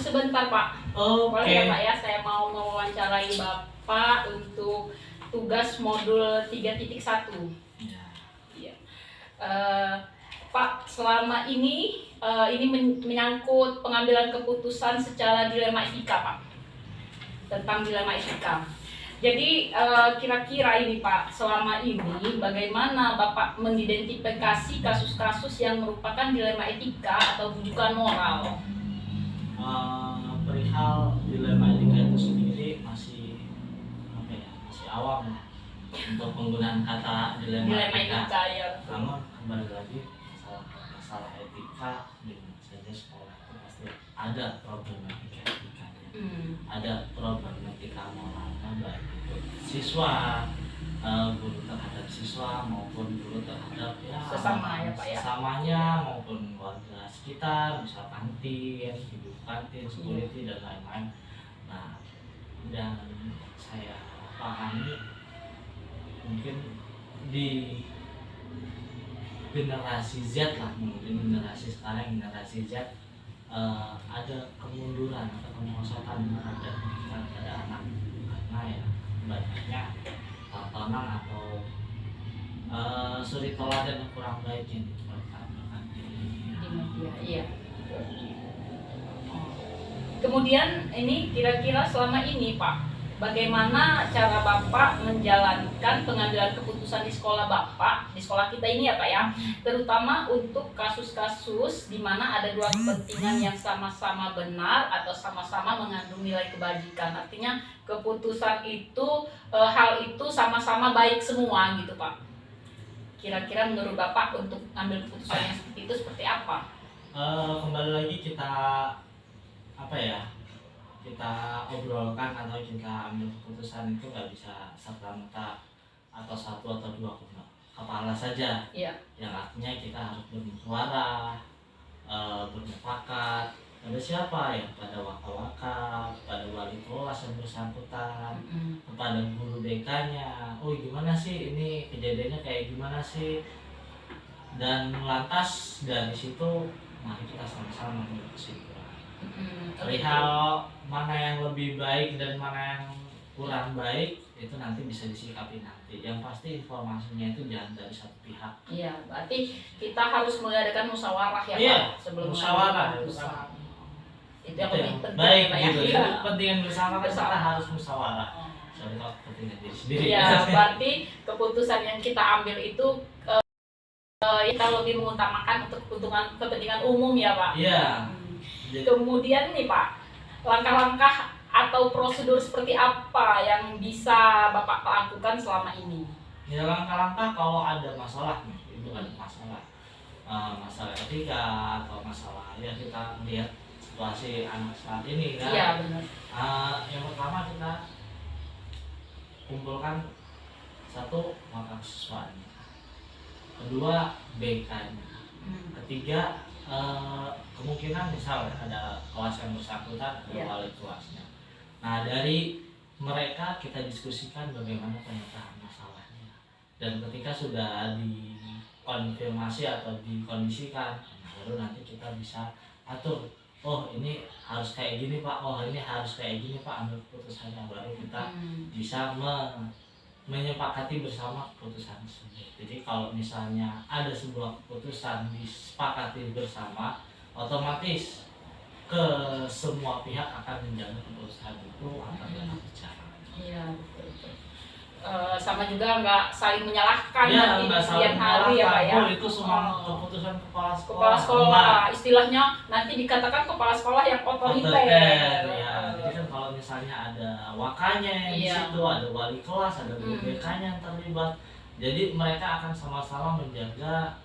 sebentar Pak. Oke. Boleh ya Pak ya, saya mau mewawancarai Bapak untuk tugas modul 3.1. Ya. Iya. Pak, selama ini menyangkut pengambilan keputusan secara dilema etika Pak, tentang dilema etika. Jadi kira-kira ini Pak, selama ini bagaimana Bapak mengidentifikasi kasus-kasus yang merupakan dilema etika atau bujukan moral? Perihal dilema etika itu sendiri masih awam untuk penggunaan kata dilema etika. Ya. Namun kembali lagi masalah etika di saja sekolah itu pasti ada problematika etikanya, ada problematika moralnya, baik itu siswa, guru terhadap siswa maupun guru terhadap sesama ya Pak ya, sesamanya maupun warga sekitar, misal kantin, ibu kantin, security dan lain-lain. Nah, dan saya pahami mungkin di generasi Z lah, mungkin generasi sekarang, generasi Z ada kemunduran atau kemerosotan terhadap anak karena ya banyaknya tontonan atau suri teladan yang kurang baik yang ditampilkan di media. Iya. Kemudian ini kira-kira selama ini Pak, bagaimana cara Bapak menjalankan pengambilan keputusan di sekolah Bapak, di sekolah kita ini ya Pak ya, terutama untuk kasus-kasus di mana ada dua kepentingan yang sama-sama benar atau sama-sama mengandung nilai kebajikan. Artinya keputusan itu, hal itu sama-sama baik semua gitu Pak. Kira-kira menurut Bapak untuk ambil keputusan yang seperti itu seperti apa? Kembali lagi kita kita obrolkan atau kita ambil keputusan itu nggak bisa serta-merta atau satu atau dua kepala saja. Iya. Yang artinya kita harus bersuara, bermufakat pada siapa ya, pada waka-waka, pada wali kelas yang bersangkutan, kepada guru BK-nya. Oh gimana sih ini kejadiannya kayak gimana sih? Dan lantas dari situ mari kita sama-sama berkesimpulan. Perihal mana yang lebih baik dan mana yang kurang baik itu nanti bisa disikapi nanti. Yang pasti informasinya itu jangan dari satu pihak. Iya, berarti kita harus mengadakan musyawarah ya Iya, Pak sebelum musyawarah. Itu yang lebih penting baik Pak gitu. ya. Kepentingan bersama kan kita harus musyawarah. Soalnya kalau kepentingan diri sendiri. Iya, berarti keputusan yang kita ambil itu kita lebih mengutamakan untuk kepentingan umum ya Pak. Iya. Kemudian nih Pak, langkah-langkah atau prosedur seperti apa yang bisa Bapak lakukan selama ini? Ya langkah-langkah kalau ada masalah nih, itu ada masalah etika atau masalah ya kita lihat situasi anak saat ini kan. Iya benar. Yang pertama kita kumpulkan satu maka siswanya, kedua BK-nya, ketiga kemungkinan misal ada kelas yang bersangkutan ada wali kelasnya. Nah dari mereka kita diskusikan bagaimana pemecahan masalahnya, dan ketika sudah dikonfirmasi atau dikondisikan, baru nanti kita bisa atur. Oh ini harus kayak gini Pak, oh ini harus kayak gini Pak, ambil keputusannya, baru kita bisa menyepakati bersama keputusan tersebut. Jadi kalau misalnya ada sebuah keputusan disepakati bersama, otomatis ke semua pihak akan menjaga keputusan itu akan berbicara. Iya betul. Sama juga nggak saling menyalahkan ya, nanti di kemudian hari ya Pak ya. Itu semua keputusan kepala sekolah. Kepala sekolah, istilahnya nanti dikatakan kepala sekolah yang otoriter. Ya, jadi kan kalau misalnya ada wakanya di situ, ada wali kelas, ada guru BK-nya yang terlibat. Jadi mereka akan sama-sama menjaga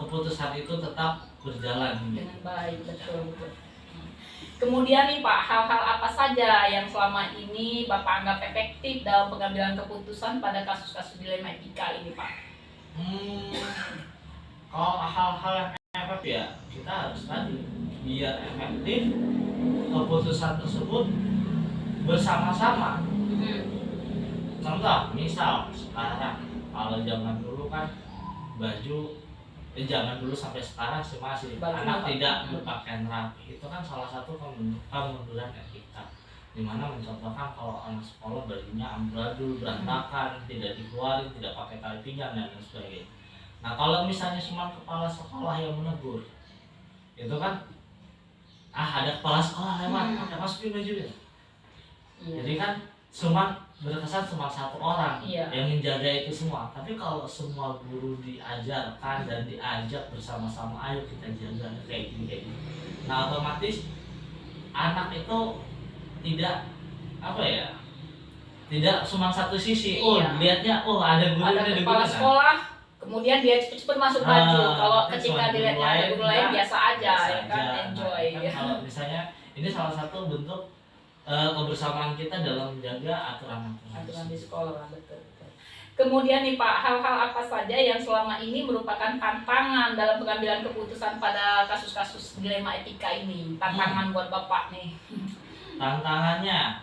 keputusan itu tetap berjalan dengan baik, betul. Kemudian nih Pak, hal-hal apa saja yang selama ini Bapak anggap efektif dalam pengambilan keputusan pada kasus-kasus dilema etika ini Pak? Kalau hal-hal yang efektif ya kita harus tadi biar efektif keputusan tersebut bersama-sama. Hmm. Contoh, misal sekarang kalau zaman dulu kan baju Jangan dulu sampai sekarang sih masih Bagus, anak Pak. tidak berpakaian rapi, itu kan salah satu kemunduran etika, dimana mencontohkan kalau anak sekolah bajunya amburadul, berantakan, tidak dikeluarin, tidak pakai tali pinggang dan lain sebagainya. Nah kalau misalnya cuma kepala sekolah yang menegur, itu kan ada kepala sekolah lewat pakai masukin bajunya. Iya. Jadi kan cuma berkesan cuma satu orang Iya. yang menjaga itu semua. Tapi kalau semua guru diajarkan dan diajak bersama-sama, ayo kita jaga kayak gini. Nah otomatis anak itu tidak tidak cuma satu sisi. Iya. Lihatnya ada guru Ada ini, kepala sekolah, kemudian dia cepet-cepet masuk baju. Kalau ketika dilihatnya ada guru lain biasa aja, ya kan, enjoy. Nah, kan kalau misalnya ini salah satu bentuk kebersamaan kita dalam menjaga aturan Di sekolah, betul. Kemudian nih Pak, hal-hal apa saja yang selama ini merupakan tantangan dalam pengambilan keputusan pada kasus-kasus dilema etika ini? Tantangan buat Bapak nih. Tantangannya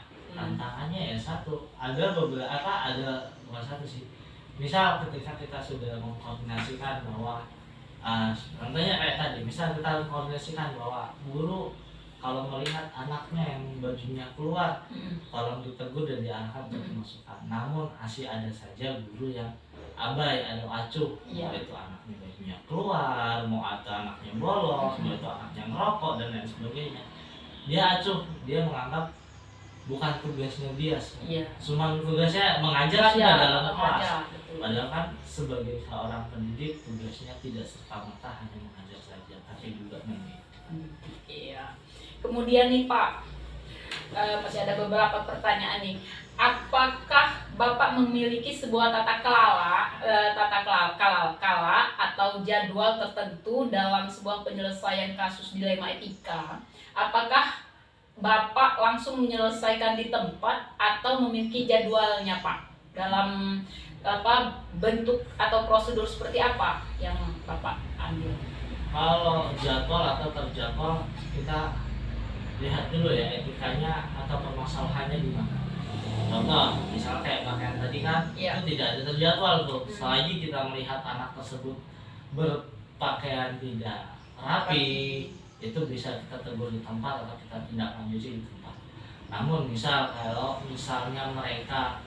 ya satu, ada bukan satu sih. Misal ketika kita sudah mengkoordinasikan bahwa contohnya kayak tadi, misal kita mengkoordinasikan bahwa guru kalau melihat anaknya yang bajunya keluar, tolong ditegur dan diarahkan untuk dimasukkan. Namun masih ada saja guru yang abai, ada acuh, mau itu anaknya bajunya keluar, mau itu anaknya bolos, mau itu anaknya ngerokok dan lain sebagainya. Dia acuh, dia menganggap bukan tugasnya dia, cuma tugasnya mengajar sudah dalam kelas. Padahal kan sebagai seorang pendidik tugasnya tidak serta-merta hanya mengajar saja, tapi juga mendidik. Iya. Kemudian nih Pak, masih ada beberapa pertanyaan nih. Apakah Bapak memiliki sebuah tata kala atau jadwal tertentu dalam sebuah penyelesaian kasus dilema etika? Apakah Bapak langsung menyelesaikan di tempat atau memiliki jadwalnya Pak? Dalam bentuk atau prosedur seperti apa yang Bapak ambil? Kalau jadwal atau terjadwal, kita lihat dulu ya etikanya atau permasalahannya di mana. Contoh, misalnya kayak pakaian tadi kan, itu tidak ada terjadwal tuh. Selagi kita melihat anak tersebut berpakaian tidak rapi, itu bisa kita tegur di tempat atau kita tindak lanjuti di tempat. Namun kalau misalnya mereka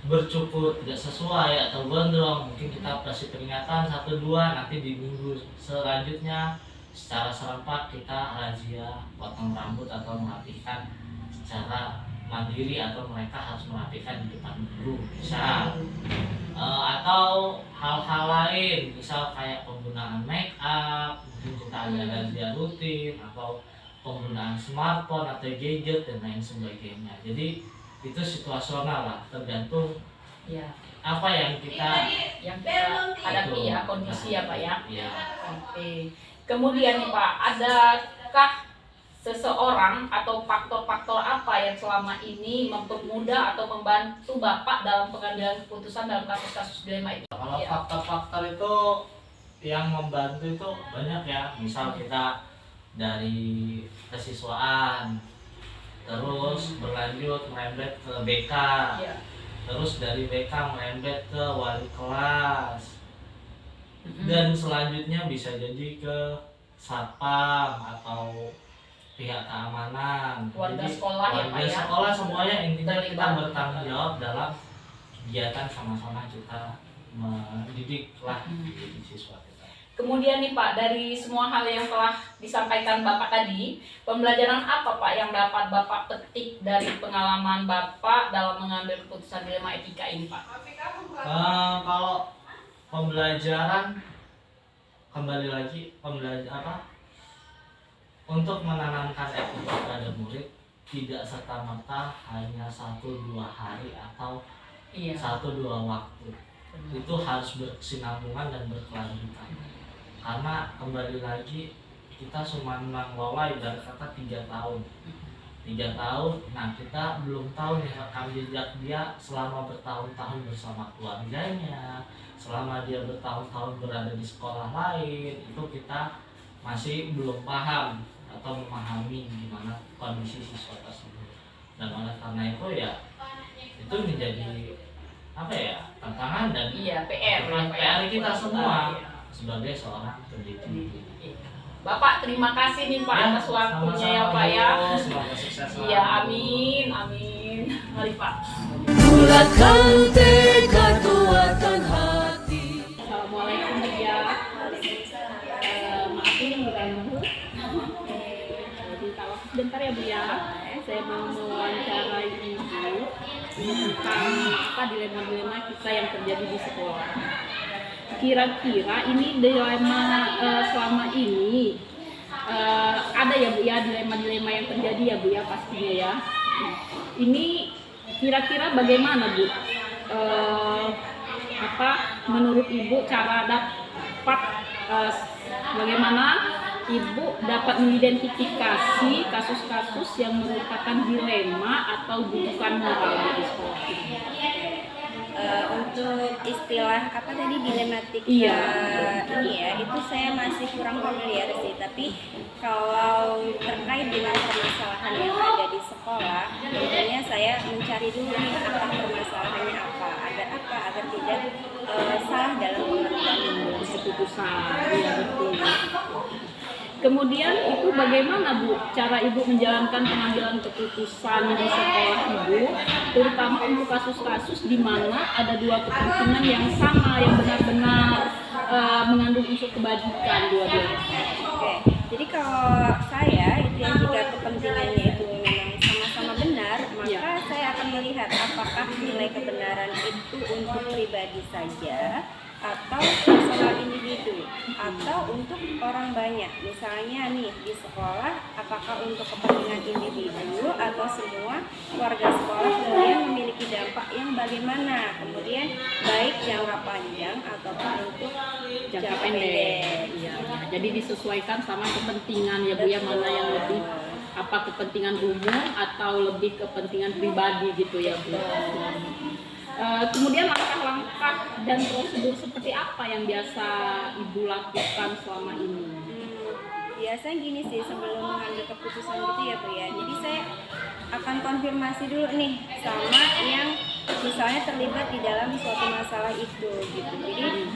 bercukur tidak sesuai atau gondrong, mungkin kita kasih peringatan 1-2, nanti di minggu selanjutnya secara serempak kita razia potong rambut atau merapikan secara mandiri, atau mereka harus merapikan di depan guru misal. Atau hal-hal lain, misal kayak penggunaan make up, mungkin kita ada razia rutin, atau penggunaan smartphone atau gadget dan lain sebagainya. Jadi itu situasional lah, tergantung apa yang kita hadapi ya, kondisi ya Pak ya. Iya. Oke. Kemudian nih Pak, adakah seseorang atau faktor-faktor apa yang selama ini mempermudah atau membantu Bapak dalam pengambilan keputusan dalam kasus-kasus dilema ini? Kalau faktor-faktor itu yang membantu itu banyak ya. Misal kita dari kesiswaan, terus berlanjut merembet ke BK, terus dari BK merembet ke wali kelas, dan selanjutnya bisa jadi ke satpam atau pihak keamanan, warga sekolah ya Pak ya. Warga sekolah semuanya intinya kita bertanggung jawab dalam kegiatan sama-sama kita mendidik lah siswa kita. Kemudian nih Pak, dari semua hal yang telah disampaikan Bapak tadi, pembelajaran apa Pak yang dapat Bapak petik dari pengalaman Bapak dalam mengambil keputusan dilema etika ini Pak? Kalau pembelajaran, kembali lagi untuk menanamkan etika pada murid tidak serta-merta hanya 1-2 hari atau 1-2 waktu. Itu harus berkesinambungan dan berkelanjutan. Karena kembali lagi kita cuma membawa ibarat kata 3 tahun. 3 tahun, nah kita belum tahu nih rekam jejak dia selama bertahun-tahun bersama keluarganya, selama dia bertahun-tahun berada di sekolah lain, itu kita masih belum paham atau memahami gimana kondisi siswa tersebut. Dan oleh karena itu ya itu menjadi tantangan dan PR kita semua sebagai seorang pendidik. Bapak terima kasih nih Pak atas waktunya ya Pak ya. Semoga sukses selalu. Iya, amin, amin. Mari Pak. Bulatkan tekad, kuatkan hati. Assalamualaikum Bu ya. Maaf ini mengganggu. Jadi kalau sebentar ya Bu ya. Saya mau mewawancarai Ibu tentang apa dilema-dilema kita yang terjadi di sekolah. Kira-kira ini dilema selama ini ada ya Bu ya, dilema-dilema yang terjadi ya Bu ya pastinya ya. Ini kira-kira bagaimana Bu? Menurut Ibu cara dapat bagaimana Ibu dapat mengidentifikasi kasus-kasus yang merupakan dilema atau bukan moral di sekolah ini? Untuk istilah apa tadi dilematika Iya. ini ya, itu saya masih kurang familiar sih. Tapi kalau terkait dengan permasalahan yang ada di sekolah, tentunya saya mencari dulu nih apa permasalahannya agar tidak salah dalam pengertian Keputusan, ya betul. Kemudian itu bagaimana Bu cara Ibu menjalankan pengambilan keputusan di sekolah Ibu, terutama untuk kasus-kasus di mana ada dua kepentingan yang sama yang benar-benar mengandung unsur kebajikan dua-duanya. Oke, jadi kalau saya itu yang jika kepentingannya itu memang sama-sama benar, maka Ya. saya akan melihat apakah nilai kebenaran itu untuk pribadi saja atau personal individu atau untuk orang banyak. Misalnya nih di sekolah, apakah untuk kepentingan individu atau semua warga sekolah kemudian memiliki dampak yang bagaimana, kemudian baik jangka panjang ataupun untuk Jangka pendek. Iya, iya. Jadi disesuaikan sama kepentingan ya Bu ya, mana yang lebih apa kepentingan umum atau lebih kepentingan pribadi gitu ya Bu. Kemudian langkah-langkah dan prosedur seperti apa yang biasa Ibu lakukan selama ini? Biasanya gini sih, sebelum mengambil keputusan gitu ya Bu ya, jadi saya akan konfirmasi dulu nih sama yang misalnya terlibat di dalam suatu masalah itu gitu. Jadi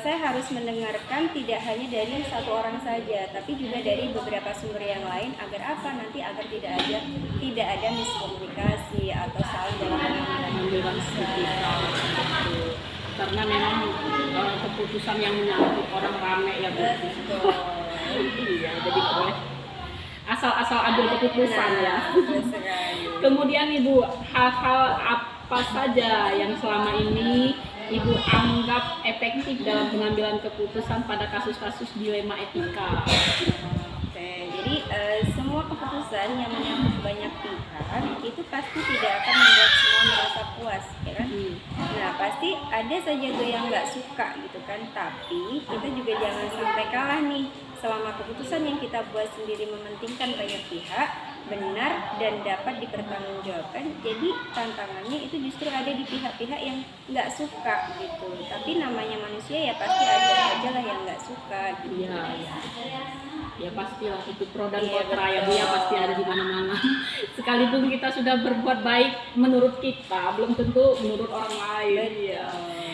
saya harus mendengarkan tidak hanya dari satu orang saja, tapi juga dari beberapa sumber yang lain agar apa nanti agar tidak ada miskomunikasi atau salah dalam pengambilan keputusan. Karena memang keputusan yang menyangkut orang ramai ya Bu. Betul. Iya, jadi boleh asal-asal ambil keputusan ya. Betul sekali. Kemudian Ibu, hal-hal apa saja yang selama ini Ibu anggap efektif dalam pengambilan keputusan pada kasus-kasus dilema etika? Oke, jadi semua keputusan yang menyangkut banyak pihak itu pasti tidak akan membuat semua merasa puas, ya kan? Nah, pasti ada saja tuh yang nggak suka gitu kan. Tapi kita juga jangan sampai kalah nih. Selama keputusan yang kita buat sendiri mementingkan banyak pihak, benar dan dapat dipertanggungjawabkan. Jadi tantangannya itu justru ada di pihak-pihak yang nggak suka gitu. Tapi namanya manusia ya pasti ada aja lah yang nggak suka gitu. Iya, ya pastilah itu pro dan Iya, kontra ya Bu betul. ya, pasti ada di mana-mana. Sekalipun kita sudah berbuat baik menurut kita, belum tentu menurut orang lain. Iya.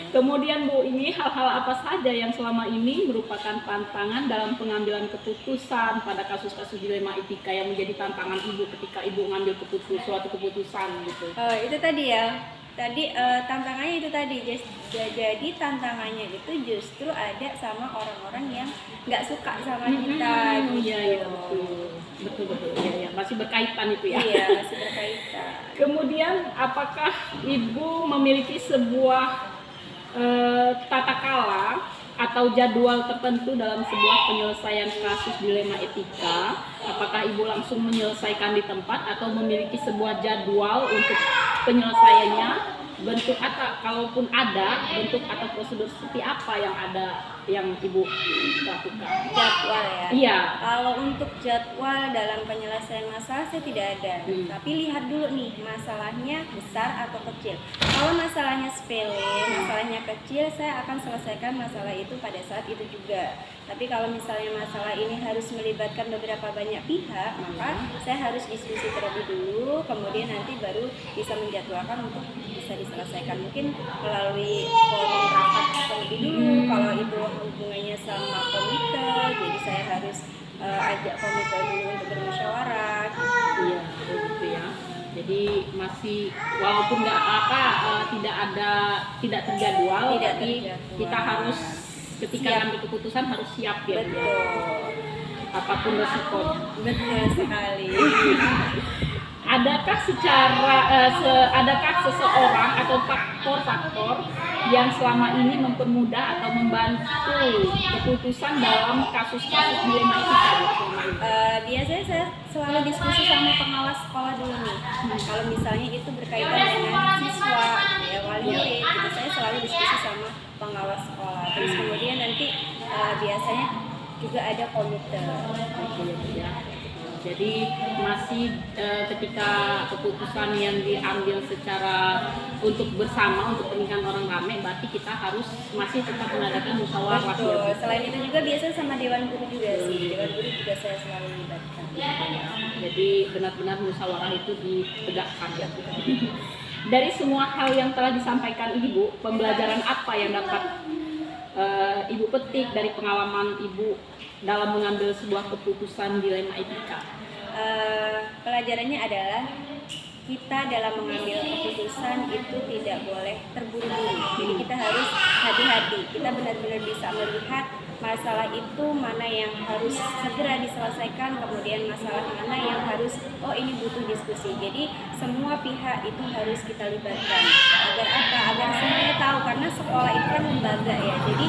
Kemudian Bu, ini hal-hal apa saja yang selama ini merupakan tantangan dalam pengambilan keputusan pada kasus-kasus dilema etika yang menjadi tantangan Ibu ketika Ibu mengambil suatu keputusan gitu? Itu tadi ya. Tadi tantangannya itu tadi. Jadi tantangannya itu justru ada sama orang-orang yang nggak suka sama kita. Gitu. Iya, iya betul. Iya, masih berkaitan itu ya. Iya, masih berkaitan. Kemudian apakah Ibu memiliki sebuah tata kala atau jadwal tertentu dalam sebuah penyelesaian kasus dilema etika? Apakah Ibu langsung menyelesaikan di tempat atau memiliki sebuah jadwal untuk penyelesaiannya? Bentuk atau kalaupun ada bentuk atau prosedur seperti apa yang Ibu lakukan? Jadwal ya. Iya. Kalau untuk jadwal dalam penyelesaian masalah saya tidak ada. Tapi lihat dulu nih masalahnya besar atau kecil. Kalau masalahnya sepele, masalahnya kecil, saya akan selesaikan masalah itu pada saat itu juga. Tapi kalau misalnya masalah ini harus melibatkan beberapa banyak pihak, maka saya harus diskusi terlebih dulu, kemudian nanti baru bisa menjadwalkan untuk bisa diselesaikan. Mungkin melalui forum rapat terlebih dulu. Kalau itu hubungannya sama komite, jadi saya harus ajak komite dulu untuk bermusyawarah. Iya, begitu ya. Jadi masih walaupun tidak terjadwal, Tidak tapi terjadwal. kita harus ketika Siap. ngambil keputusan harus siap ya. Bu, ya. Betul, Apapun resikonya. betul sekali. Adakah adakah seseorang atau faktor-faktor yang selama ini mempermudah atau membantu keputusan dalam kasus-kasus dilema etika Bu, selama ini? Biasanya saya selalu diskusi sama pengawas sekolah dulu nih. Kalau misalnya itu berkaitan dengan siswa, ya wali murid, gitu, saya selalu diskusi sama pengawas sekolah. Terus kemudian nanti biasanya juga ada komite. Ya. Jadi masih ketika keputusan yang diambil secara untuk bersama untuk pernikahan orang ramai, berarti kita harus masih tetap mengadakan musyawarah. Betul. Ya. Selain itu juga biasanya sama dewan guru juga sih. Dewan guru juga saya selalu libatkan. Jadi benar-benar musyawarah itu ditegakkan. Ya. Dari semua hal yang telah disampaikan ini Bu, pembelajaran apa yang dapat Ibu petik dari pengalaman Ibu dalam mengambil sebuah keputusan dilema etika? Pelajarannya adalah kita dalam mengambil keputusan itu tidak boleh terburu-buru. Jadi kita harus hati-hati. Kita benar-benar bisa melihat masalah itu mana yang harus segera diselesaikan, kemudian masalah mana yang harus ini butuh diskusi. Jadi semua pihak itu harus kita libatkan. Agar apa? Agar semuanya tahu, karena sekolah itu kan lembaga ya. Jadi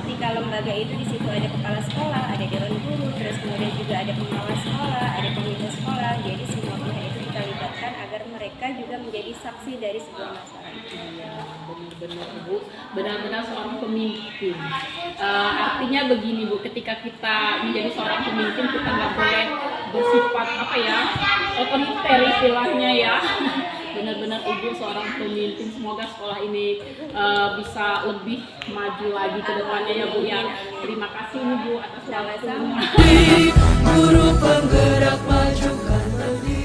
ketika lembaga itu di situ ada kepala sekolah, ada dewan guru, terus kemudian juga ada pengawas sekolah, ada komite sekolah. Jadi semua pihak itu kita libatkan agar mereka juga menjadi saksi dari sebuah masalah. Iya, benar-benar Bu, benar-benar seorang pemimpin. Artinya begini Bu, ketika kita menjadi seorang pemimpin kita nggak boleh bersifat otoriter istilahnya ya. Benar-benar Ibu seorang pemimpin. Semoga sekolah ini bisa lebih maju lagi ke depannya ya Bu ya. Terima kasih nih Bu atas waktunya. Guru penggerak majukan pendidikan.